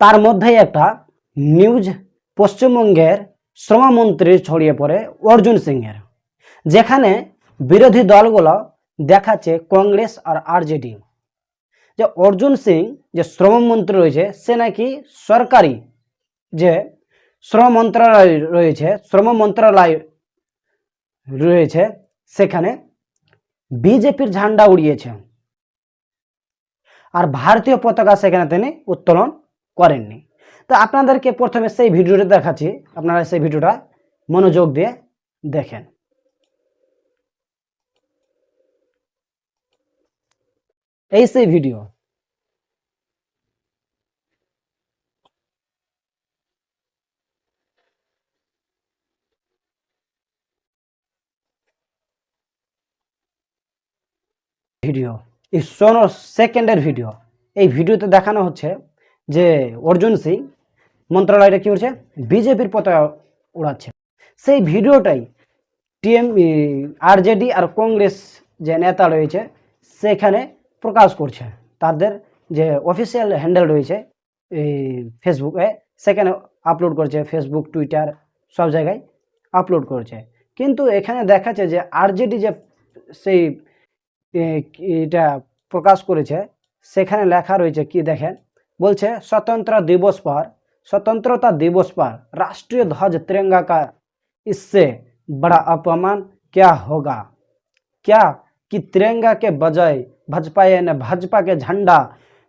তার মধ্যেই একটা নিউজ পশ্চিমবঙ্গের শ্রমমন্ত্রী ছড়িয়ে পড়ে অর্জুন সিংয়ের, যেখানে বিরোধী দলগুলো দেখাচ্ছে কংগ্রেস আর আরজেডি, যে অর্জুন সিং যে শ্রমমন্ত্রী রয়েছে সে নাকি সরকারি যে শ্রম মন্ত্রণালয় রয়েছে সেখানে বিজেপির ঝান্ডা উড়িয়েছে, আর ভারতীয় পতাকা সেখানে তিনি উত্তোলন করেননি। তো আপনাদেরকে প্রথমে সেই ভিডিওটা দেখাচ্ছি, আপনারা সেই ভিডিওটা মনোযোগ দিয়ে দেখেন। এই সেই ভিডিও। ভিডিও এই 16 সেকেন্ডের ভিডিও। এই ভিডিওতে দেখানো হচ্ছে যে অর্জুন সিং মন্ত্রণালয়টা কি করছে, বিজেপির পতাকা উড়াচ্ছে। সেই ভিডিওটাই আরজেডি আর কংগ্রেস যে নেতা রয়েছে সেখানে প্রকাশ করছে, তাদের যে অফিসিয়াল হ্যান্ডেল রয়েছে এই ফেসবুকে সেখানে আপলোড করছে, ফেসবুক টুইটার সব জায়গায় আপলোড করছে। কিন্তু এখানে দেখাচ্ছে যে আরজেডি যে সেই এটা প্রকাশ করেছে সেখানে লেখা রয়েছে কি দেখেন, বলছে स्वतंत्रता दिवस पर राष्ट्रीय ध्वज तिरंगा का इससे बड़ा अपमान क्या होगा, क्या कि तिरंगा के बजाय भाजपा के झंडा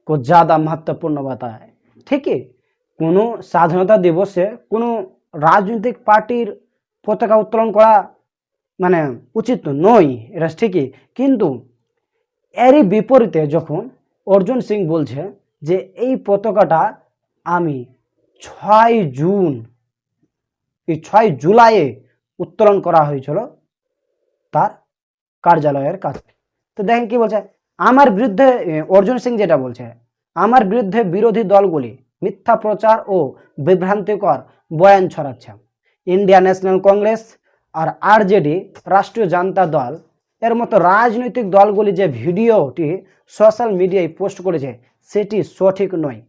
को ज़्यादा महत्वपूर्ण बताए। ठीक है, কোনো স্বাধীনতা দিবসে কোনো রাজনৈতিক পার্টির পতাকা উত্তোলন করা মানে উচিত নয়, এটা ঠিকই, কিন্তু এরই বিপরীতে যখন অর্জুন সিং বলছে যে এই পতাকাটা আমি 6 জুলাইয়ে উত্তোলন করা হয়েছিল তার কার্যালয়ের কাছে। তো দেখেন কি বলছে, আমার বিরুদ্ধে অর্জুন সিং যেটা বলছে, আমার বিরুদ্ধে বিরোধী দলগুলি মিথ্যা প্রচার ও বিভ্রান্তিকর বয়ান ছড়াচ্ছে। ইন্ডিয়া ন্যাশনাল কংগ্রেস আর আরজেডি রাষ্ট্রীয় জনতা দল এর মতো রাজনৈতিক দলগুলি যে ভিডিওটি সোশ্যাল মিডিয়ায় পোস্ট করেছে সেটি সঠিক নয়।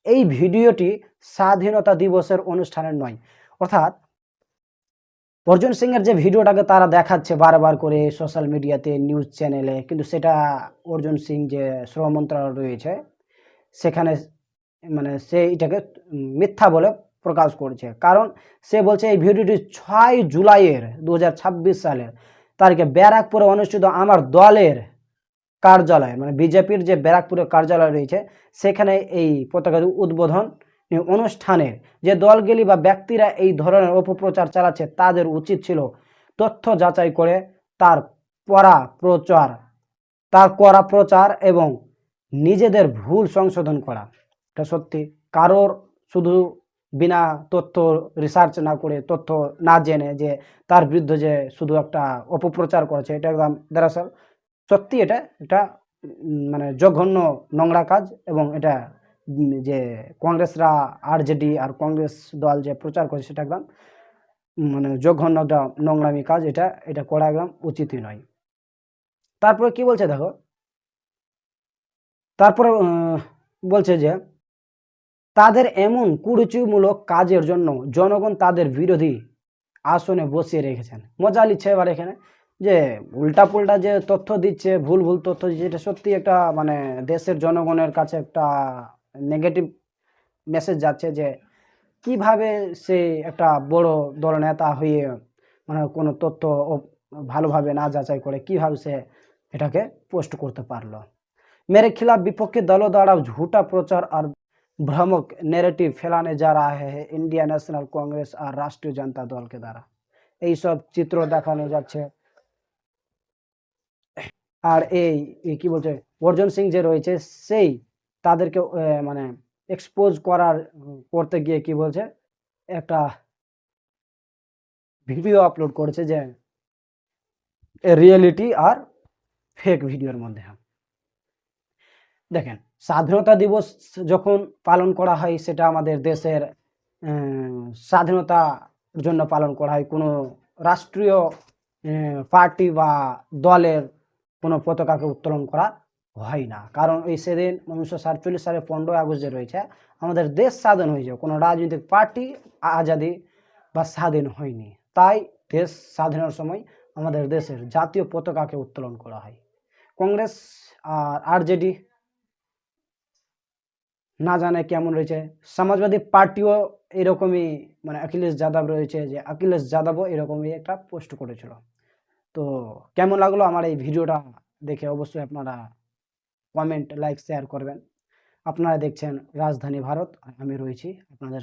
এই ভিডিওটি স্বাধীনতা দিবসের অনুষ্ঠানের নয়। অর্থাৎ অর্জুন সিংয়ের যে ভিডিওটাকে তারা দেখাচ্ছে বারবার করে সোশ্যাল মিডিয়াতে, নিউজ চ্যানেলে, কিন্তু সেটা অর্জুন সিং যে শ্রম মন্ত্রণালয় রয়েছে সেখানে মানে সে এটাকে মিথ্যা বলে প্রকাশ করছে। কারণ সে বলছে এই ভিডিওটি 6 জুলাইয়ের 2026 সালের তারিখে ব্যারাকপুরে অনুষ্ঠিত আমার দলের কার্যালয় মানে বিজেপির যে ব্যারাকপুরের কার্যালয় রয়েছে সেখানে এই পতাকা উদ্বোধন অনুষ্ঠানের যে দলগুলি বা ব্যক্তিরা এই ধরনের অপপ্রচার চালাচ্ছে তাদের উচিত ছিল তথ্য যাচাই করে তার করা প্রচার এবং নিজেদের ভুল সংশোধন করা। এটা সত্যি, কারোর শুধু বিনা তথ্য রিসার্চ না করে, তথ্য না জেনে যে তার বিরুদ্ধে যে শুধু একটা অপপ্রচার করেছে, এটা একদম দরাসল সত্যি এটা মানে জঘন্য নোংরা কাজ। এবং এটা যে কংগ্রেসরা আরজেডি আর কংগ্রেস দল যে প্রচার করছে সেটা একদম মানে জঘন্য নোংরামি কাজ, এটা করা একদম উচিতই নয়। তারপরে কি বলছে দেখো, তারপরে বলছে যে তাদের এমন কুরুচিমূলক কাজের জন্য জনগণ তাদের বিরোধী আসনে বসিয়ে রেখেছেন। মজা নিচ্ছে এবার এখানে যে উল্টা পুল্টা যে তথ্য দিচ্ছে, ভুল তথ্য দিচ্ছে, এটা সত্যি একটা মানে দেশের জনগণের কাছে একটা নেগেটিভ মেসেজ যাচ্ছে যে কিভাবে সে একটা বড় দল নেতা হয়ে মানে কোনো তথ্য ভালোভাবে না যাচাই করে কিভাবে সে এটাকে পোস্ট করতে পারলো। मेरे खिलाफ विपक्षी दलों द्वारा झूठा प्रचार और भ्रामक नैरेटिव फैलाने जा रहा है इंडिया ন্যাশনাল কংগ্রেস আর রাষ্ট্রীয় জনতা দলকে দ্বারা। এই সব চিত্র দেখানো যাচ্ছে। আর এই কি বলছে অর্জুন সিং যে রয়েছে সেই তাদেরকে মানে এক্সপোজ করতে গিয়ে কি বলছে একটা ভিডিও আপলোড করেছে যে রিয়েলিটি আর ফেক ভিডিওর মধ্যে। দেখেন, স্বাধীনতা দিবস যখন পালন করা হয় সেটা আমাদের দেশের স্বাধীনতার জন্য পালন করা হয়। কোনো রাষ্ট্রীয় পার্টি বা দলের কোনো পতাকাকে উত্তোলন করা হয় না, কারণ ওই সেদিন 1947 সালে 15 আগস্ট যে রয়েছে, আমাদের দেশ স্বাধীন হয়েছে, কোনো রাজনৈতিক পার্টি আজাদি বা স্বাধীন হয়নি। তাই দেশ স্বাধীনের সময় আমাদের দেশের জাতীয় পতাকাকে উত্তোলন করা হয়। কংগ্রেস আর আরজেডি না জানে কেমন রয়েছে, সমাজবাদী পার্টিও এরকমই, মানে অখিলেশ যাদব রয়েছে, যে অখিলেশ যাদবও এরকমই একটা পোস্ট করেছিল। তো কেমন লাগলো আমার এই ভিডিওটা দেখে অবশ্যই আপনারা কমেন্ট, লাইক, শেয়ার করবেন। আপনারা দেখছেন রাজধানী ভারত, আর আমি রয়েছি আপনাদের